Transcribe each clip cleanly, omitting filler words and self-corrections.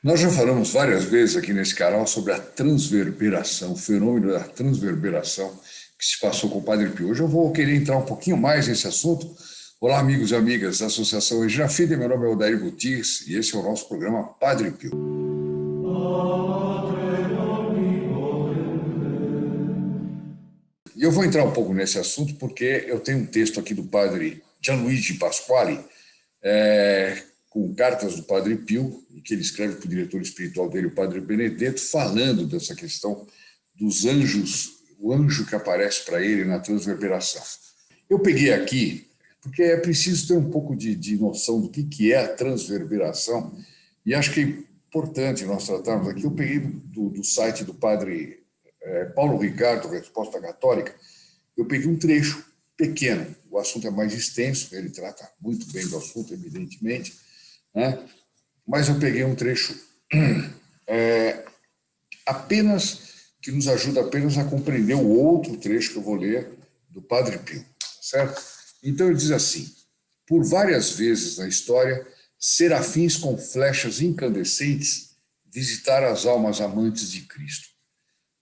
Nós já falamos várias vezes aqui nesse canal sobre a transverberação, o fenômeno da transverberação que se passou com o Padre Pio. Hoje eu vou querer entrar um pouquinho mais nesse assunto. Olá, amigos e amigas da Associação Regina Fide, meu nome é Odair Gutierrez e esse é o nosso programa Padre Pio. E eu vou entrar um pouco nesse assunto porque eu tenho um texto aqui do Padre Gianluigi Pasquali, com cartas do Padre Pio, que ele escreve para o diretor espiritual dele, o Padre Benedetto, falando dessa questão dos anjos, o anjo que aparece para ele na transverberação. Eu peguei aqui, porque é preciso ter um pouco de noção do que é a transverberação, e acho que é importante nós tratarmos aqui. Eu peguei do site do Padre Paulo Ricardo, Resposta Católica, eu peguei um trecho pequeno, o assunto é mais extenso, ele trata muito bem do assunto, evidentemente, né? Mas eu peguei um trecho apenas que nos ajuda apenas a compreender o outro trecho que eu vou ler do Padre Pio, certo? Então ele diz assim: por várias vezes na história, serafins com flechas incandescentes visitaram as almas amantes de Cristo.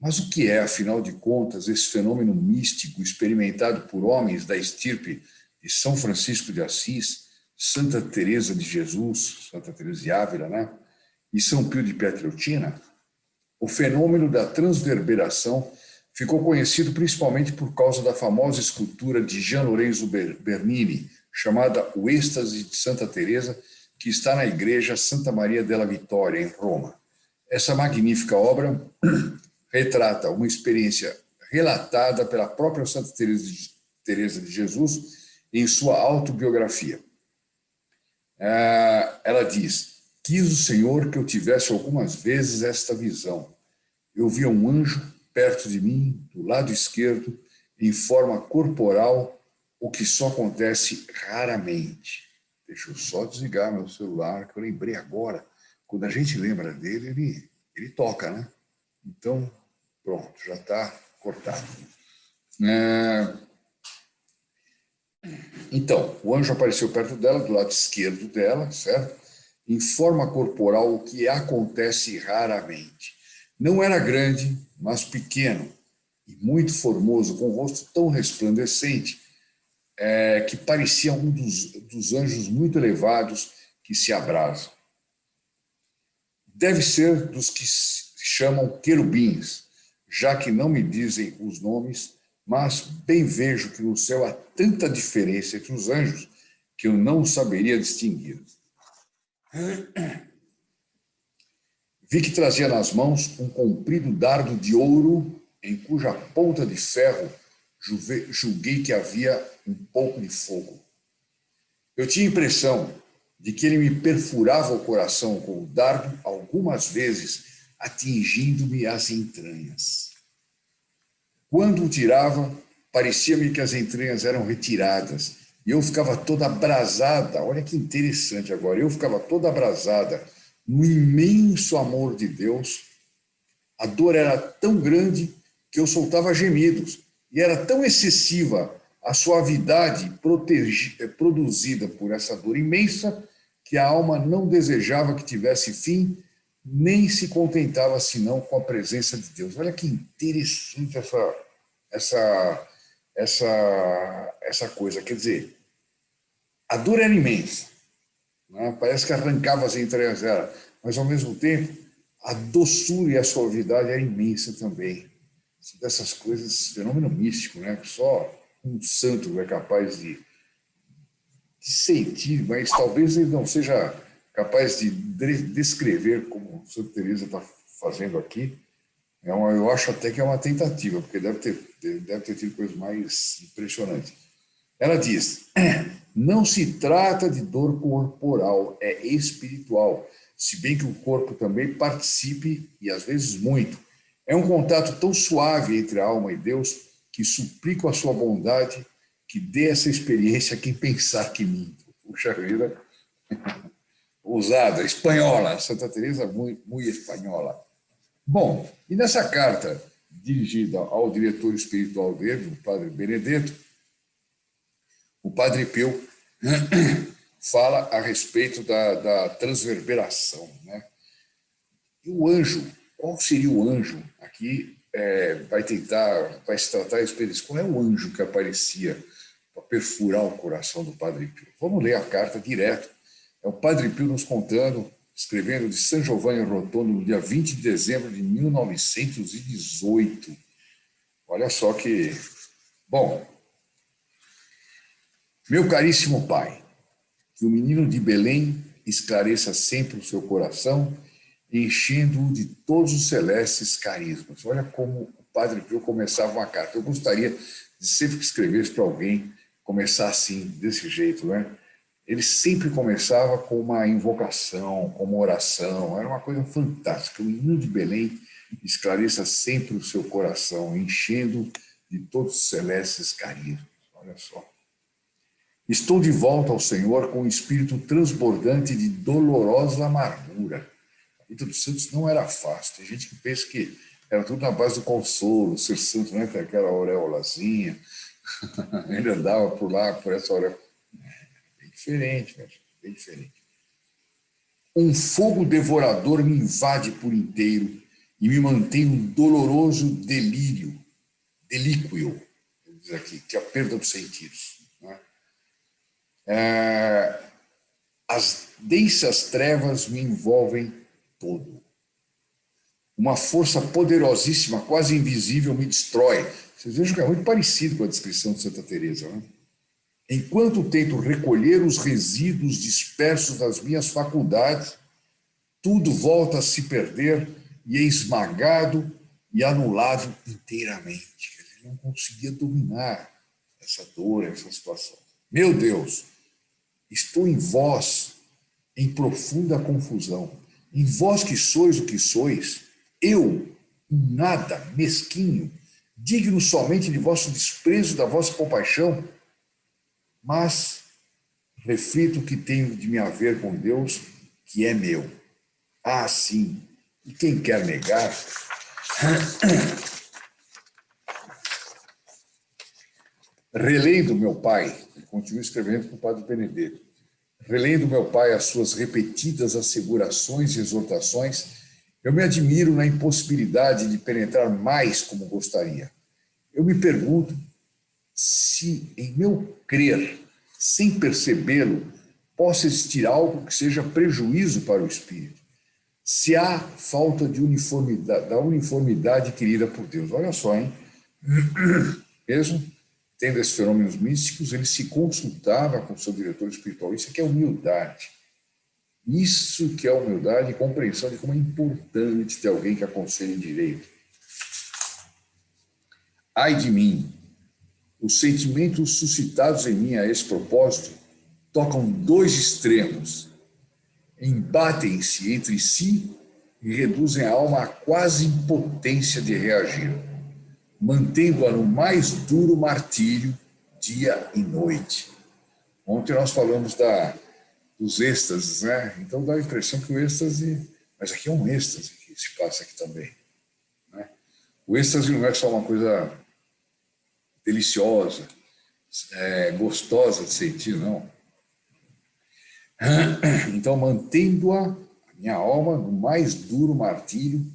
Mas o que é, afinal de contas, esse fenômeno místico experimentado por homens da estirpe de São Francisco de Assis, Santa Teresa de Jesus, Santa Teresa de Ávila, né? E São Pio de Pietrelcina? O fenômeno da transverberação ficou conhecido principalmente por causa da famosa escultura de Gian Lorenzo Bernini, chamada O Êxtase de Santa Teresa, que está na igreja Santa Maria della Vittoria, em Roma. Essa magnífica obra retrata uma experiência relatada pela própria Santa Teresa de Jesus em sua autobiografia. Ela diz: quis o Senhor que eu tivesse algumas vezes esta visão. Eu via um anjo perto de mim, do lado esquerdo, em forma corporal, o que só acontece raramente. Deixa eu só desligar meu celular, que eu lembrei agora. Quando a gente lembra dele, ele toca, né? Então, pronto, já está cortado. Então, o anjo apareceu perto dela, do lado esquerdo dela, certo? Em forma corporal, o que acontece raramente. Não era grande, mas pequeno e muito formoso, com um rosto tão resplandecente que parecia um dos anjos muito elevados que se abrasam. Deve ser dos que se chamam querubins, já que não me dizem os nomes, mas bem vejo que no céu há tanta diferença entre os anjos que eu não saberia distinguir. Vi que trazia nas mãos um comprido dardo de ouro, em cuja ponta de ferro julguei que havia um pouco de fogo. Eu tinha a impressão de que ele me perfurava o coração com o dardo algumas vezes, atingindo-me as entranhas. Quando o tirava, parecia-me que as entranhas eram retiradas e eu ficava toda abrasada. Olha que interessante agora. Eu ficava toda abrasada no imenso amor de Deus. A dor era tão grande que eu soltava gemidos e era tão excessiva a suavidade produzida por essa dor imensa que a alma não desejava que tivesse fim, nem se contentava senão com a presença de Deus. Olha que interessante essa coisa. Quer dizer, a dor era imensa, né? Parece que arrancava as entranhas dela, mas ao mesmo tempo a doçura e a suavidade era imensa também. Dessas coisas, fenômeno místico, né? Só um santo é capaz de sentir, mas talvez ele não seja capaz de descrever como Santa Teresa está fazendo aqui. Eu acho até que é uma tentativa, porque deve ter tido coisas mais impressionantes. Ela diz: não se trata de dor corporal, é espiritual, se bem que o corpo também participe, e às vezes muito. É um contato tão suave entre a alma e Deus que suplico a sua bondade que dê essa experiência a quem pensar que minto. Puxa vida, ousada, espanhola, Santa Teresa muito espanhola. Bom, e nessa carta dirigida ao diretor espiritual dele, o Padre Benedetto, o Padre Pio fala a respeito da transverberação, né? E o anjo, qual seria o anjo? Aqui vai se tratar a respeito. Qual é o anjo que aparecia para perfurar o coração do Padre Pio? Vamos ler a carta direto. É o Padre Pio nos contando, escrevendo de San Giovanni Rotondo no dia 20 de dezembro de 1918. Olha só que... Bom, meu caríssimo pai, que o menino de Belém esclareça sempre o seu coração, enchendo-o de todos os celestes carismas. Olha como o Padre Pio começava uma carta. Eu gostaria de sempre que escrevesse para alguém, começar assim, desse jeito, né? Ele sempre começava com uma invocação, com uma oração, era uma coisa fantástica. O menino de Belém esclareça sempre o seu coração, enchendo de todos os celestes carismas. Olha só. Estou de volta ao Senhor com um espírito transbordante de dolorosa amargura. A vida dos santos não era fácil. Tem gente que pensa que era tudo na base do consolo, ser santo, né? Tem aquela auréolazinha. Ele andava por lá, por essa auréola. Bem diferente, bem diferente. Um fogo devorador me invade por inteiro e me mantém um doloroso delírio, delíquio, diz aqui, que é a perda dos sentidos. As densas trevas me envolvem todo. Uma força poderosíssima, quase invisível, me destrói. Vocês vejam que é muito parecido com a descrição de Santa Teresa, né? Enquanto tento recolher os resíduos dispersos das minhas faculdades, tudo volta a se perder e é esmagado e anulado inteiramente. Ele não conseguia dominar essa dor, essa situação. Meu Deus, estou em vós, em profunda confusão. Em vós que sois o que sois, eu, um nada, mesquinho, digno somente de vosso desprezo, da vossa compaixão, mas reflito que tenho de me haver com Deus, que é meu. Ah, sim, e quem quer negar... Relendo meu pai, ele continua escrevendo para o Padre Benedetto, relendo meu pai as suas repetidas assegurações e exortações, eu me admiro na impossibilidade de penetrar mais como gostaria. Eu me pergunto se em meu crer, sem percebê-lo, possa existir algo que seja prejuízo para o espírito. Se há falta de uniformidade, da uniformidade querida por Deus. Olha só, hein? Mesmo tendo esses fenômenos místicos, ele se consultava com seu diretor espiritual. Isso que é humildade. Isso que é humildade e compreensão de como é importante ter alguém que aconselhe direito. Ai de mim, os sentimentos suscitados em mim a esse propósito tocam dois extremos, embatem-se entre si e reduzem a alma à quase impotência de reagir, mantendo-a no mais duro martírio dia e noite. Ontem nós falamos dos êxtases, né? Então dá a impressão que o êxtase... Mas aqui é um êxtase que se passa aqui também, né? O êxtase não é só uma coisa deliciosa, gostosa de sentir, não. Então, mantendo-a, a minha alma, no mais duro martírio,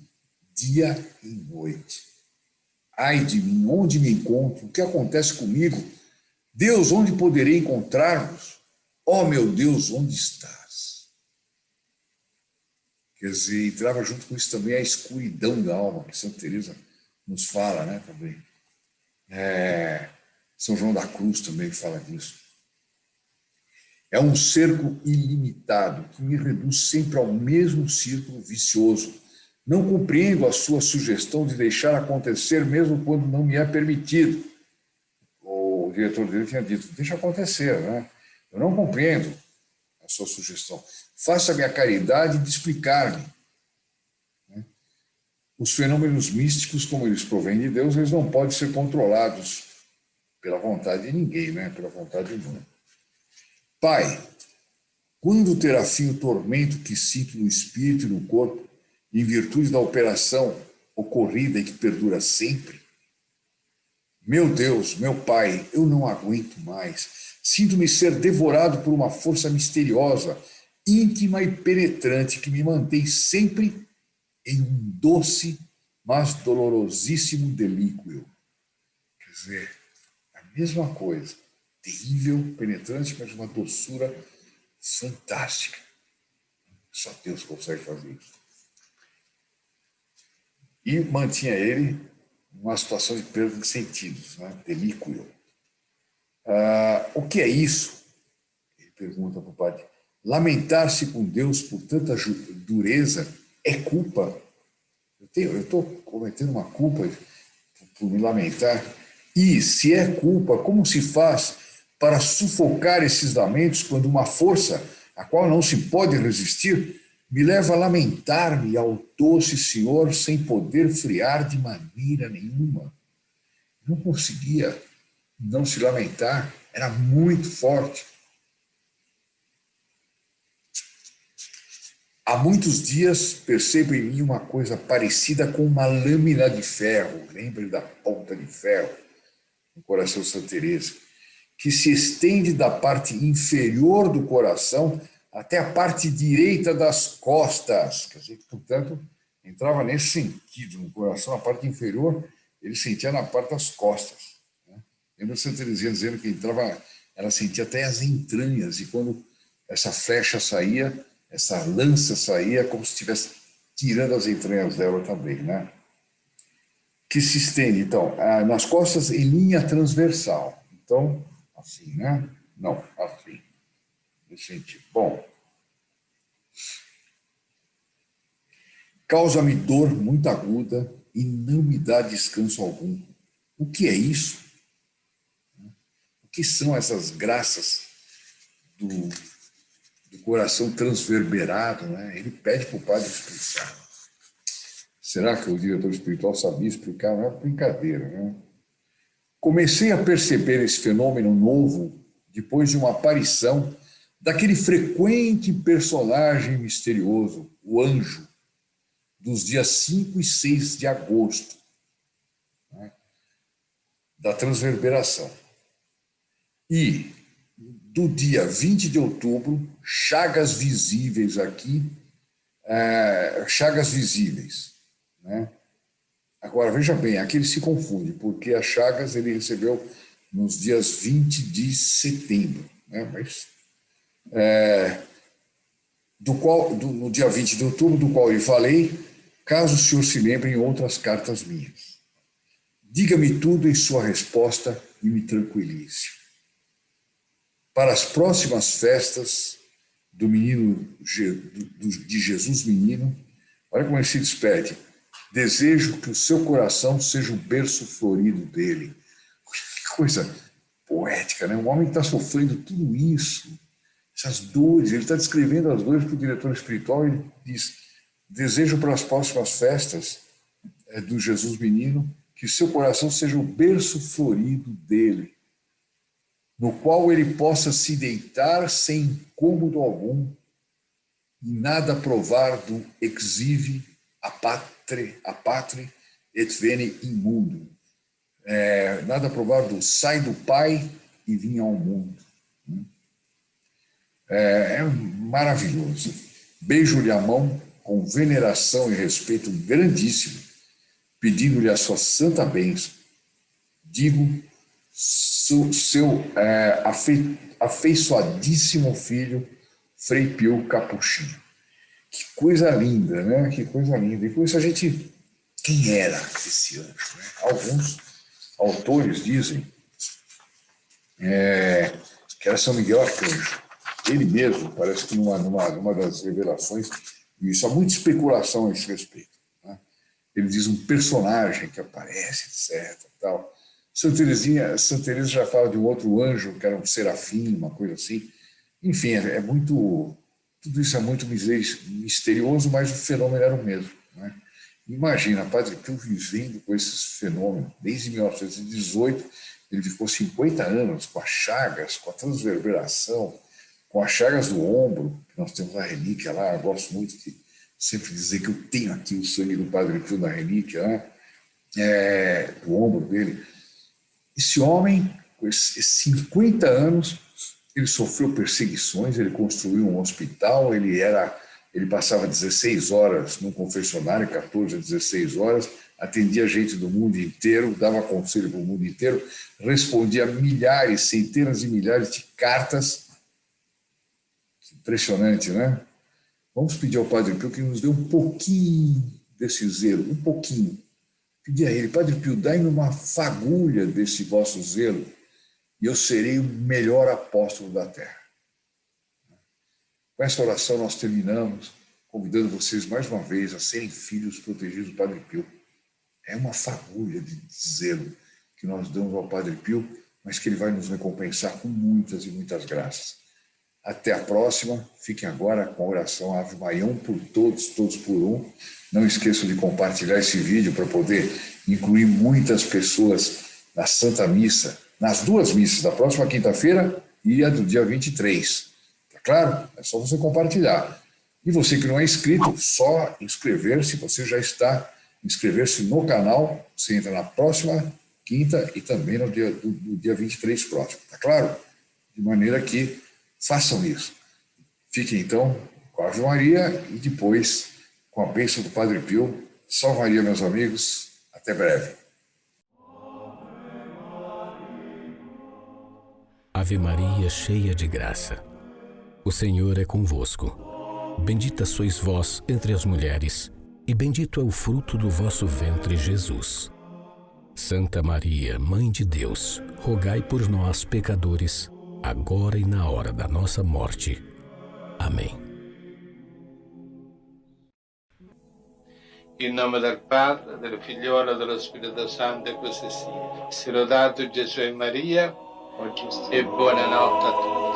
dia e noite. Ai de mim, onde me encontro? O que acontece comigo? Deus, onde poderei encontrar-vos? Ó meu Deus, onde estás? Quer dizer, entrava junto com isso também a escuridão da alma, que Santa Teresa nos fala, né, também. São João da Cruz também fala disso. É um cerco ilimitado que me reduz sempre ao mesmo círculo vicioso. Não compreendo a sua sugestão de deixar acontecer mesmo quando não me é permitido. O diretor dele tinha dito, deixa acontecer, né? Eu não compreendo a sua sugestão. Faça-me a caridade de explicar-me. Os fenômenos místicos, como eles provêm de Deus, eles não podem ser controlados pela vontade de ninguém, né? Pela vontade humana. Pai, quando terá fim o tormento que sinto no espírito e no corpo, em virtude da operação ocorrida e que perdura sempre? Meu Deus, meu Pai, eu não aguento mais. Sinto-me ser devorado por uma força misteriosa, íntima e penetrante que me mantém sempre em um doce, mas dolorosíssimo delíquio. Quer dizer, a mesma coisa. Terrível, penetrante, mas uma doçura fantástica. Só Deus consegue fazer isso. E mantinha ele numa situação de perda de sentidos, né? Delíquio. O que é isso? Ele pergunta para o padre. Lamentar-se com Deus por tanta dureza é culpa? Eu estou cometendo uma culpa por me lamentar? E, se é culpa, como se faz para sufocar esses lamentos quando uma força, a qual não se pode resistir, me leva a lamentar-me ao doce Senhor sem poder friar de maneira nenhuma? Não conseguia não se lamentar, era muito forte. Há muitos dias percebo em mim uma coisa parecida com uma lâmina de ferro, lembre da ponta de ferro, no coração de Santa Teresa, que se estende da parte inferior do coração até a parte direita das costas. Quer dizer, portanto, entrava nesse sentido, no coração, a parte inferior, ele sentia na parte das costas. Né? Lembra Santa Teresinha dizendo que entrava, ela sentia até as entranhas, e quando essa flecha saía, essa lança saía como se estivesse tirando as entranhas dela também, né? Que se estende, então, nas costas em linha transversal. Então, assim, né? Não, assim. Nesse sentido. Bom. Causa-me dor muito aguda e não me dá descanso algum. O que é isso? O que são essas graças do coração transverberado, né? Ele pede para o padre explicar. Será que o diretor espiritual sabia explicar? Não é brincadeira, né? Comecei a perceber esse fenômeno novo depois de uma aparição daquele frequente personagem misterioso, o anjo, dos dias 5 e 6 de agosto, né? Da transverberação. E do dia 20 de outubro, chagas visíveis aqui, chagas visíveis, né? Agora, veja bem, aqui ele se confunde, porque as chagas ele recebeu nos dias 20 de setembro, né? Mas, no dia 20 de outubro, do qual eu falei, caso o senhor se lembre em outras cartas minhas. Diga-me tudo em sua resposta e me tranquilize. Para as próximas festas do menino, de Jesus menino, olha como ele se despede. Desejo que o seu coração seja o berço florido dele. Que coisa poética, né? Um homem que está sofrendo tudo isso, essas dores, ele está descrevendo as dores para o diretor espiritual, ele diz, desejo para as próximas festas do Jesus menino, que seu coração seja o berço florido dele, no qual ele possa se deitar sem incômodo algum e nada provar do exive a patre et veni in mundo. Nada provar do sai do Pai e vinha ao mundo. É maravilhoso. Beijo-lhe a mão com veneração e respeito grandíssimo, pedindo-lhe a sua santa bênção. Digo, seu afeiçoadíssimo filho, Frei Pio Capuchinho. Que coisa linda, né? Que coisa linda. E com isso a gente... Quem era esse anjo? Né? Alguns autores dizem que era São Miguel Arcanjo. Ele mesmo, parece que numa das revelações, isso há muita especulação a esse respeito. Né? Ele diz um personagem que aparece, etc. Tal. Santa Teresa já fala de um outro anjo, que era um serafim, uma coisa assim. Enfim, é muito... Tudo isso é muito misterioso, mas o fenômeno era o mesmo. Né? Imagina, Padre Pio vivendo com esses fenômenos. Desde 1918, ele ficou 50 anos com as chagas, com a transverberação, com as chagas do ombro, que nós temos a relíquia lá. Eu gosto muito de sempre dizer que eu tenho aqui o sangue do Padre Pio na relíquia, né? Do ombro dele. Esse homem, com esses 50 anos, ele sofreu perseguições, ele construiu um hospital, ele era Ele passava 16 horas num confessionário, 14 a 16 horas, atendia gente do mundo inteiro, dava conselho para o mundo inteiro, respondia milhares, centenas de milhares de cartas. Impressionante, né? Vamos pedir ao Padre Pio que nos dê um pouquinho desse zelo, um pouquinho. Pedir a ele, Padre Pio, dai-me uma fagulha desse vosso zelo e eu serei o melhor apóstolo da terra. Com essa oração nós terminamos, convidando vocês mais uma vez a serem filhos protegidos do Padre Pio. É uma fagulha de zelo que nós damos ao Padre Pio, mas que ele vai nos recompensar com muitas e muitas graças. Até a próxima. Fiquem agora com a oração Ave Maria, um por todos, todos por um. Não esqueçam de compartilhar esse vídeo para poder incluir muitas pessoas na Santa Missa, nas duas missas, da próxima quinta-feira e a do dia 23. Tá claro? É só você compartilhar. E você que não é inscrito, só inscrever-se, você já está inscrever-se no canal, você entra na próxima quinta e também no dia 23 próximo, tá claro? De maneira que façam isso. Fiquem então com a Ave Maria e depois com a bênção do Padre Pio. Salve Maria, meus amigos. Até breve. Ave Maria, cheia de graça. O Senhor é convosco. Bendita sois vós entre as mulheres, e bendito é o fruto do vosso ventre, Jesus. Santa Maria, Mãe de Deus, rogai por nós, pecadores, agora e na hora da nossa morte. Amém. In nome del Padre, del Figliolo e dello Spirito Santo, e così sia. Sia lodato Gesù e Maria, e buonanotte a tutti.